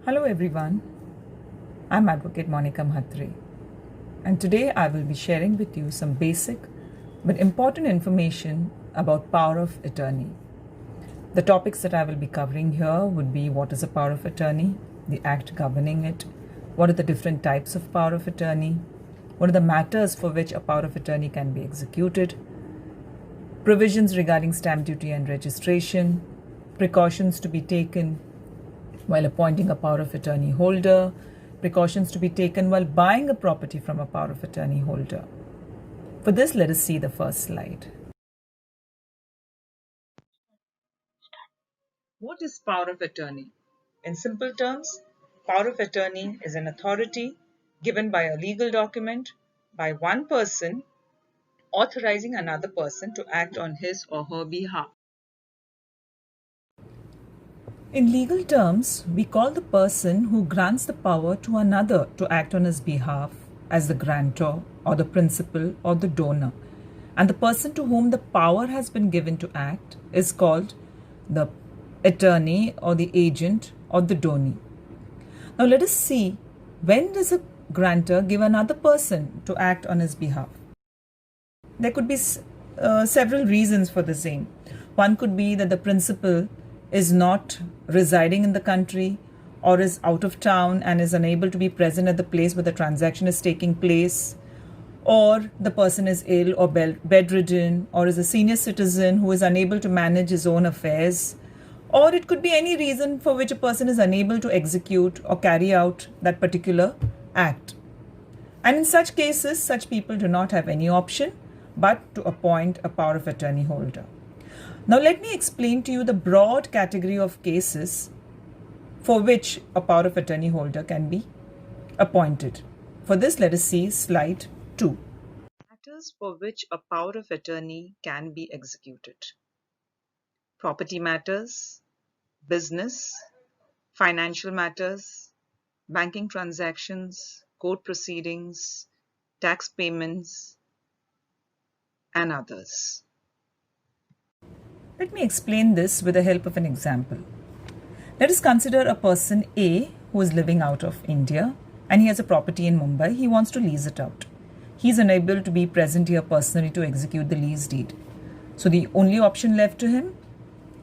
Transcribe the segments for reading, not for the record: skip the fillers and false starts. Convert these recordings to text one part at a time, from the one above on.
Hello everyone, I'm Advocate Monica Mhatre, and today I will be sharing with you some basic but important information about power of attorney. The topics that I will be covering here would be what is a power of attorney, the act governing it, what are the different types of power of attorney, what are the matters for which a power of attorney can be executed, provisions regarding stamp duty and registration, precautions to be taken while appointing a power of attorney holder, precautions to be taken while buying a property from a power of attorney holder. For this, let us see the first slide. What is power of attorney? In simple terms, power of attorney is an authority given by a legal document by one person authorizing another person to act on his or her behalf. In legal terms, we call the person who grants the power to another to act on his behalf as the grantor or the principal or the donor. And the person to whom the power has been given to act is called the attorney or the agent or the donee. Now let us see, when does a grantor give another person to act on his behalf? There could be several reasons for the same. One could be that the principal is not residing in the country or is out of town and is unable to be present at the place where the transaction is taking place, or the person is ill or bedridden, or is a senior citizen who is unable to manage his own affairs, or it could be any reason for which a person is unable to execute or carry out that particular act. And in such cases, such people do not have any option but to appoint a power of attorney holder. Now let me explain to you the broad category of cases for which a power of attorney holder can be appointed. For this, let us see slide 2. Matters for which a power of attorney can be executed. Property matters, business, financial matters, banking transactions, court proceedings, tax payments, and others. Let me explain this with the help of an example. Let us consider a person A who is living out of India and he has a property in Mumbai. He wants to lease it out. He is unable to be present here personally to execute the lease deed. So the only option left to him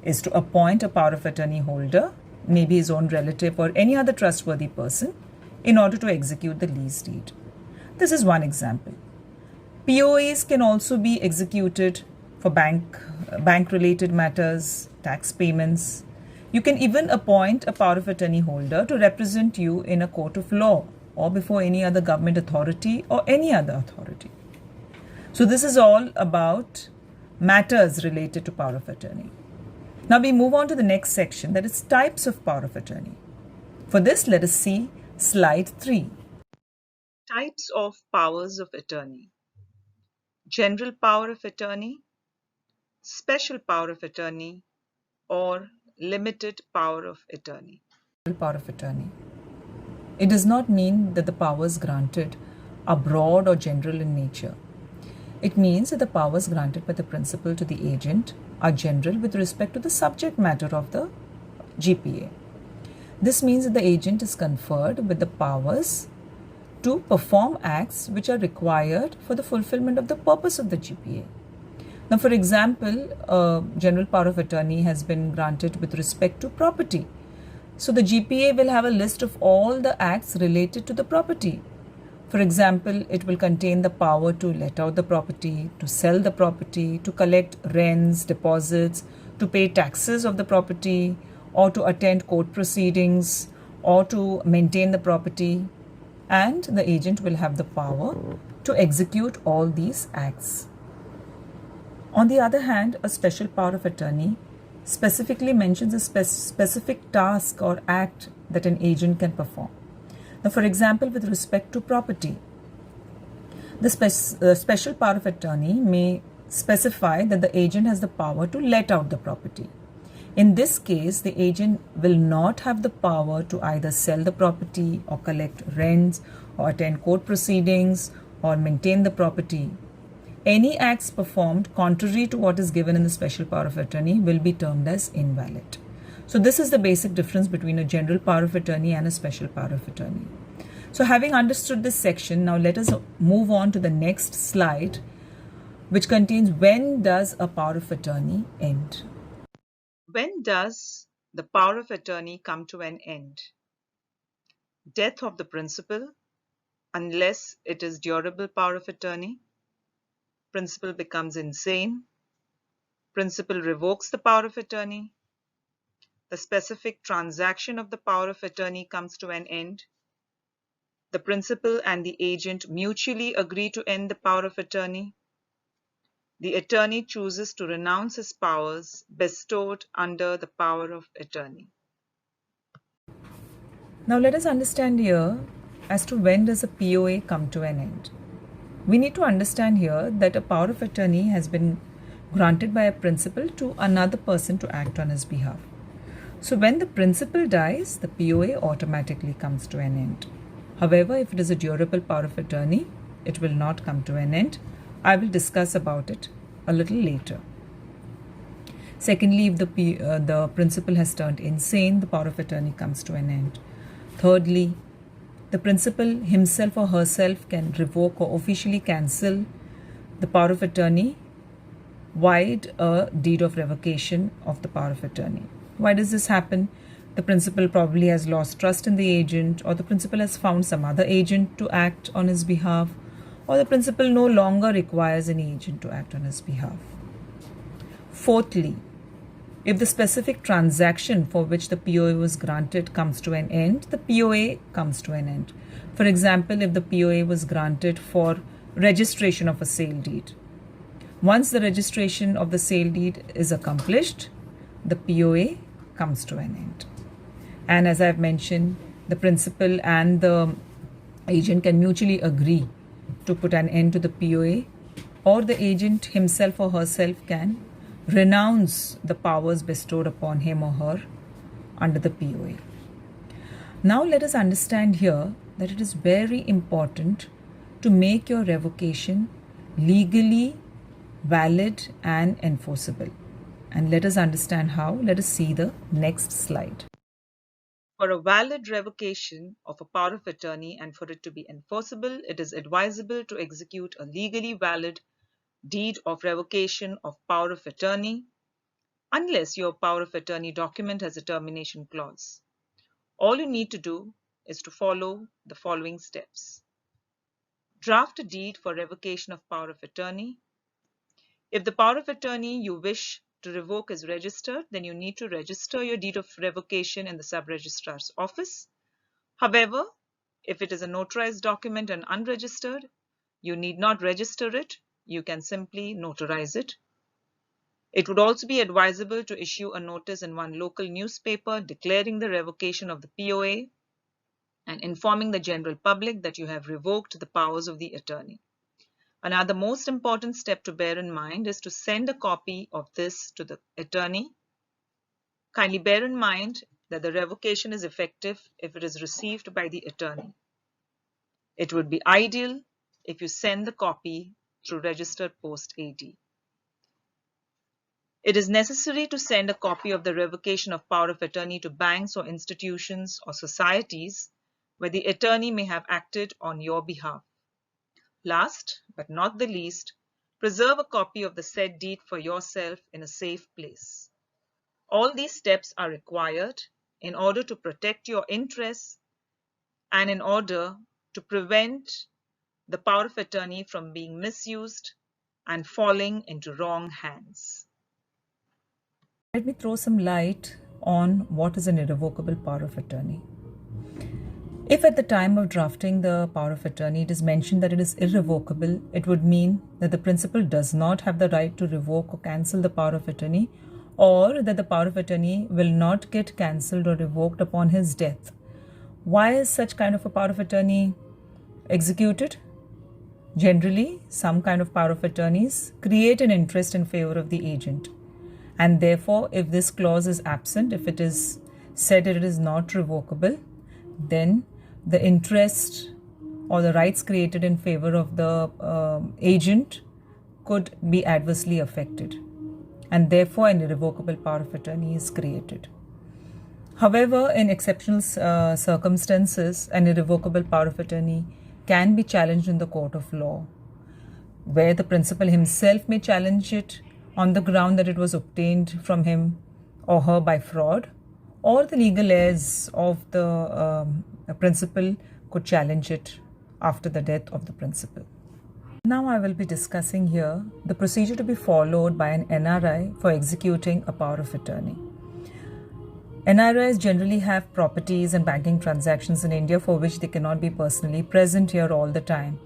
is to appoint a power of attorney holder, maybe his own relative or any other trustworthy person, in order to execute the lease deed. This is one example. POAs can also be executed for bank-related matters, tax payments. You can even appoint a power of attorney holder to represent you in a court of law or before any other government authority or any other authority. So this is all about matters related to power of attorney. Now we move on to the next section, that is types of power of attorney. For this, let us see slide 3. Types of powers of attorney. General power of attorney, special power of attorney, or limited power of attorney. Power of attorney. It does not mean that the powers granted are broad or general in nature. It means that the powers granted by the principal to the agent are general with respect to the subject matter of the GPA. This means that the agent is conferred with the powers to perform acts which are required for the fulfillment of the purpose of the GPA. Now, for example, a general power of attorney has been granted with respect to property. So the GPA will have a list of all the acts related to the property. For example, it will contain the power to let out the property, to sell the property, to collect rents, deposits, to pay taxes of the property, or to attend court proceedings, or to maintain the property. And the agent will have the power to execute all these acts. On the other hand, a special power of attorney specifically mentions a specific task or act that an agent can perform. Now, for example, with respect to property, the special power of attorney may specify that the agent has the power to let out the property. In this case, the agent will not have the power to either sell the property or collect rents or attend court proceedings or maintain the property. Any acts performed contrary to what is given in the special power of attorney will be termed as invalid. So this is the basic difference between a general power of attorney and a special power of attorney. So having understood this section, now let us move on to the next slide, which contains when does a power of attorney end? When does the power of attorney come to an end? Death of the principal, unless it is durable power of attorney. Principal becomes insane. Principal revokes the power of attorney. The specific transaction of the power of attorney comes to an end. The principal and the agent mutually agree to end the power of attorney. The attorney chooses to renounce his powers bestowed under the power of attorney. Now let us understand here as to when does a POA come to an end. We need to understand here that a power of attorney has been granted by a principal to another person to act on his behalf. So when the principal dies, the POA automatically comes to an end. However, if it is a durable power of attorney, it will not come to an end. I will discuss about it a little later. Secondly, if the principal has turned insane, the power of attorney comes to an end. Thirdly, the principal himself or herself can revoke or officially cancel the power of attorney via a deed of revocation of the power of attorney. Why does this happen? The principal probably has lost trust in the agent, or the principal has found some other agent to act on his behalf, or the principal no longer requires any agent to act on his behalf. Fourthly, if the specific transaction for which the POA was granted comes to an end, the POA comes to an end. For example, if the POA was granted for registration of a sale deed, once the registration of the sale deed is accomplished, the POA comes to an end. And as I've mentioned, the principal and the agent can mutually agree to put an end to the POA, or the agent himself or herself can renounce the powers bestowed upon him or her under the POA. Now let us understand here that it is very important to make your revocation legally valid and enforceable. And let us understand how. Let us see the next slide. For a valid revocation of a power of attorney and for it to be enforceable, it is advisable to execute a legally valid deed of revocation of power of attorney, unless your power of attorney document has a termination clause. All you need to do is to follow the following steps. Draft a deed for revocation of power of attorney. If the power of attorney you wish to revoke is registered, then you need to register your deed of revocation in the sub-registrar's office. However, if it is a notarized document and unregistered, you need not register it. You can simply notarize it. It would also be advisable to issue a notice in one local newspaper declaring the revocation of the POA and informing the general public that you have revoked the powers of the attorney. Another most important step to bear in mind is to send a copy of this to the attorney. Kindly bear in mind that the revocation is effective if it is received by the attorney. It would be ideal if you send the copy through registered post AD. It is necessary to send a copy of the revocation of power of attorney to banks or institutions or societies where the attorney may have acted on your behalf. Last but not the least, preserve a copy of the said deed for yourself in a safe place. All these steps are required in order to protect your interests and in order to prevent the power of attorney from being misused and falling into wrong hands. Let me throw some light on what is an irrevocable power of attorney. If at the time of drafting the power of attorney it is mentioned that it is irrevocable, it would mean that the principal does not have the right to revoke or cancel the power of attorney, or that the power of attorney will not get cancelled or revoked upon his death. Why is such kind of a power of attorney executed? Generally, some kind of power of attorneys create an interest in favor of the agent. And therefore, if this clause is absent, if it is said that it is not revocable, then the interest or the rights created in favor of the agent could be adversely affected. And therefore, an irrevocable power of attorney is created. However, in exceptional circumstances, an irrevocable power of attorney can be challenged in the court of law, where the principal himself may challenge it on the ground that it was obtained from him or her by fraud, or the legal heirs of the principal could challenge it after the death of the principal. Now I will be discussing here the procedure to be followed by an NRI for executing a power of attorney. NRIs generally have properties and banking transactions in India for which they cannot be personally present here all the time.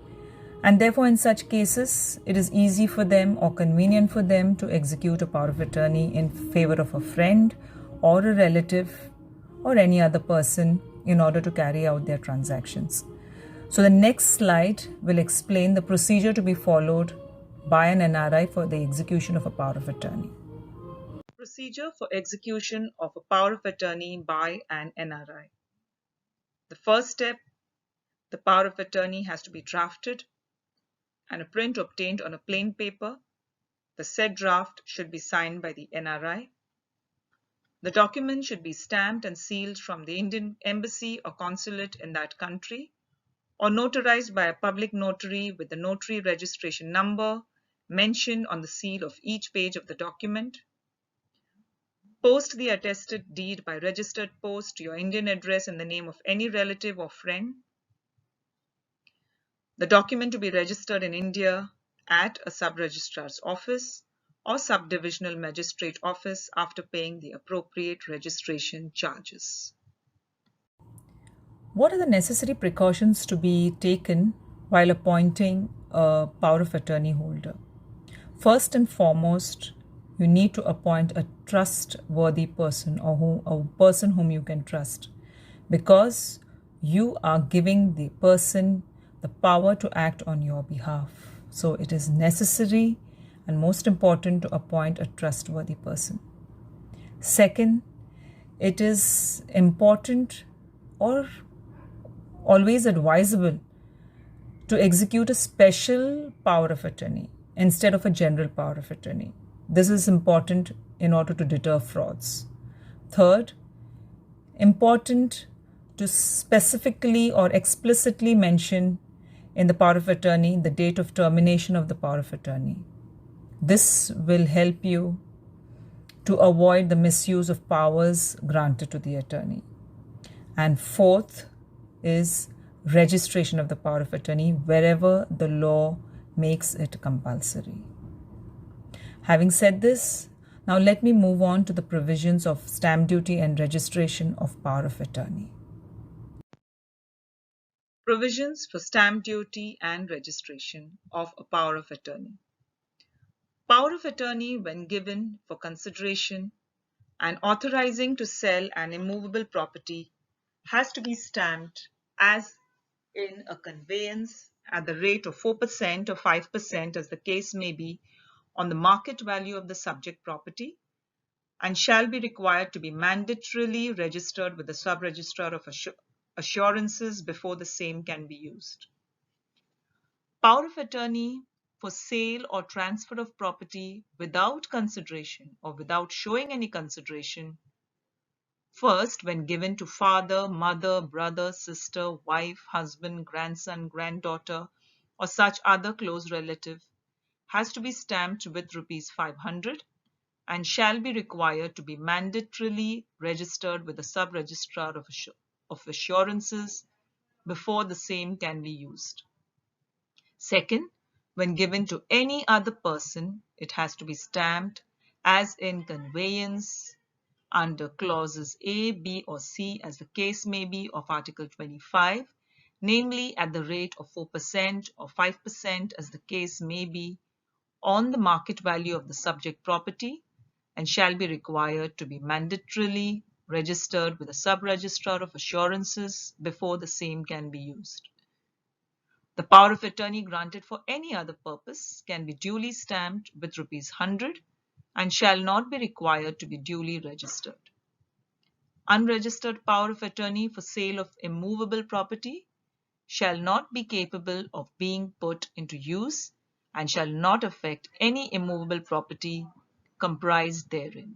And therefore, in such cases, it is easy for them or convenient for them to execute a power of attorney in favor of a friend or a relative or any other person in order to carry out their transactions. So the next slide will explain the procedure to be followed by an NRI for the execution of a power of attorney. Procedure for execution of a power of attorney by an NRI. The first step, the power of attorney has to be drafted and a print obtained on a plain paper. The said draft should be signed by the NRI. The document should be stamped and sealed from the Indian embassy or consulate in that country, or notarized by a public notary with the notary registration number mentioned on the seal of each page of the document. Post the attested deed by registered post to your Indian address in the name of any relative or friend. The document to be registered in India at a sub-registrar's office or subdivisional magistrate office after paying the appropriate registration charges. What are the necessary precautions to be taken while appointing a power of attorney holder? First and foremost, you need to appoint a trustworthy person or a person whom you can trust, because you are giving the person the power to act on your behalf. So it is necessary and most important to appoint a trustworthy person. Second, it is important or always advisable to execute a special power of attorney instead of a general power of attorney. This is important in order to deter frauds. Third, important to specifically or explicitly mention in the power of attorney the date of termination of the power of attorney. This will help you to avoid the misuse of powers granted to the attorney. And fourth is registration of the power of attorney wherever the law makes it compulsory. Having said this, now let me move on to the provisions of stamp duty and registration of power of attorney. Provisions for stamp duty and registration of a power of attorney. Power of attorney, when given for consideration and authorizing to sell an immovable property, has to be stamped as in a conveyance at the rate of 4% or 5%, as the case may be, on the market value of the subject property, and shall be required to be mandatorily registered with the sub-registrar of assurances before the same can be used. Power of attorney for sale or transfer of property without consideration or without showing any consideration. First, when given to father, mother, brother, sister, wife, husband, grandson, granddaughter, or such other close relative, has to be stamped with rupees 500 and shall be required to be mandatorily registered with the sub-registrar of assurances before the same can be used. Second, when given to any other person, it has to be stamped as in conveyance under clauses A, B, or C, as the case may be, of Article 25, namely at the rate of 4% or 5%, as the case may be, on the market value of the subject property, and shall be required to be mandatorily registered with the sub-registrar of assurances before the same can be used. The power of attorney granted for any other purpose can be duly stamped with rupees 100 and shall not be required to be duly registered. Unregistered power of attorney for sale of immovable property shall not be capable of being put into use and shall not affect any immovable property comprised therein.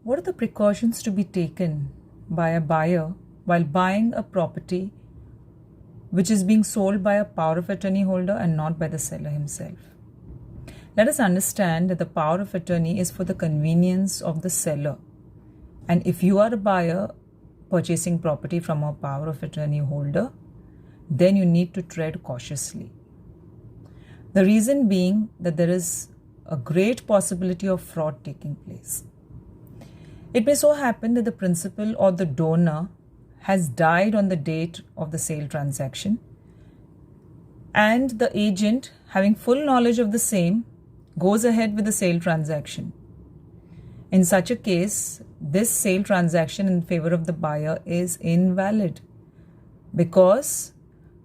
what are the precautions to be taken by a buyer while buying a property which is being sold by a power of attorney holder and not by the seller himself? Let us understand that the power of attorney is for the convenience of the seller. And if you are a buyer purchasing property from a power of attorney holder, then you need to tread cautiously. The reason being that there is a great possibility of fraud taking place. It may so happen that the principal or the donor has died on the date of the sale transaction, and the agent, having full knowledge of the same, goes ahead with the sale transaction. In such a case, this sale transaction in favor of the buyer is invalid because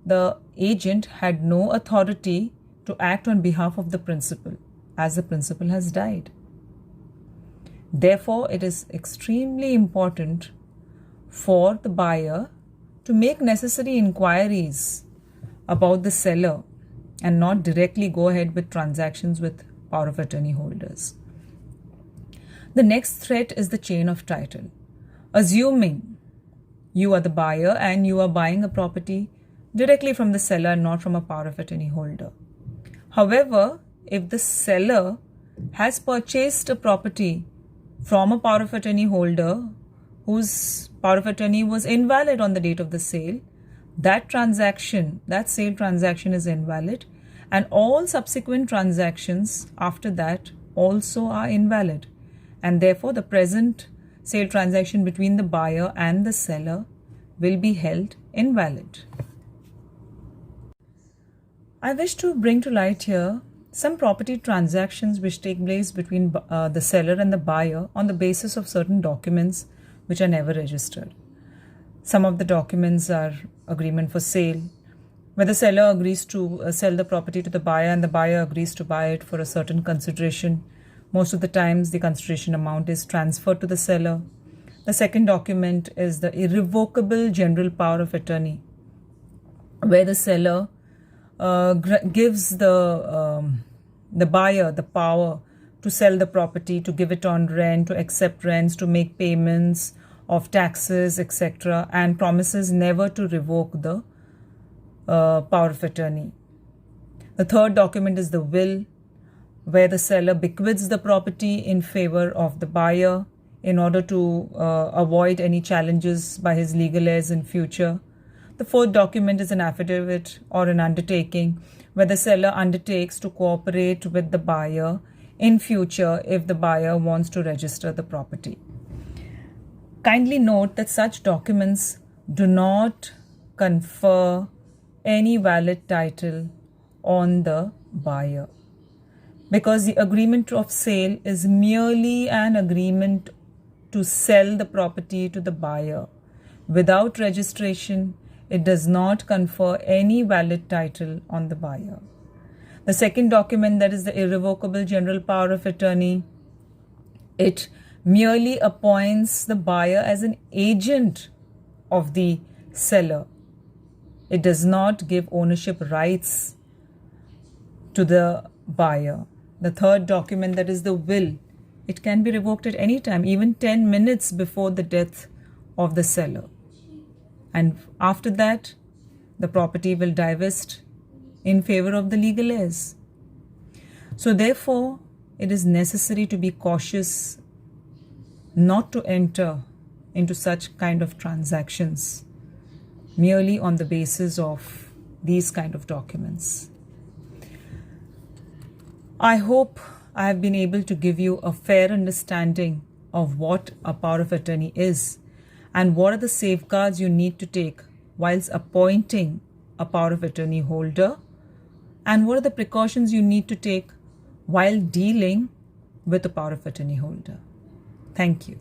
the agent had no authority to act on behalf of the principal, as the principal has died. Therefore, it is extremely important for the buyer to make necessary inquiries about the seller and not directly go ahead with transactions with power of attorney holders. The next threat is the chain of title. Assuming you are the buyer and you are buying a property directly from the seller and not from a power of attorney holder. However, if the seller has purchased a property from a power of attorney holder whose power of attorney was invalid on the date of the sale, that sale transaction is invalid, and all subsequent transactions after that also are invalid. And therefore, the present sale transaction between the buyer and the seller will be held invalid. I wish to bring to light here some property transactions which take place between the seller and the buyer on the basis of certain documents which are never registered. Some of the documents are agreement for sale, where the seller agrees to sell the property to the buyer and the buyer agrees to buy it for a certain consideration. Most of the times, the consideration amount is transferred to the seller. The second document is the irrevocable general power of attorney, where the seller gives the buyer the power to sell the property, to give it on rent, to accept rents, to make payments of taxes, etc., and promises never to revoke the power of attorney. The third document is the will, where the seller bequeaths the property in favor of the buyer in order to avoid any challenges by his legal heirs in future. The fourth document is an affidavit or an undertaking, where the seller undertakes to cooperate with the buyer in future if the buyer wants to register the property. Kindly note that such documents do not confer any valid title on the buyer, because the agreement of sale is merely an agreement to sell the property to the buyer. Without registration, it does not confer any valid title on the buyer. The second document, that is the irrevocable general power of attorney, it merely appoints the buyer as an agent of the seller. It does not give ownership rights to the buyer. The third document, that is the will, it can be revoked at any time, even 10 minutes before the death of the seller. And after that, the property will divest in favor of the legal heirs. So therefore, it is necessary to be cautious not to enter into such kind of transactions merely on the basis of these kind of documents. I hope I have been able to give you a fair understanding of what a power of attorney is and what are the safeguards you need to take whilst appointing a power of attorney holder, and what are the precautions you need to take while dealing with a power of attorney holder. Thank you.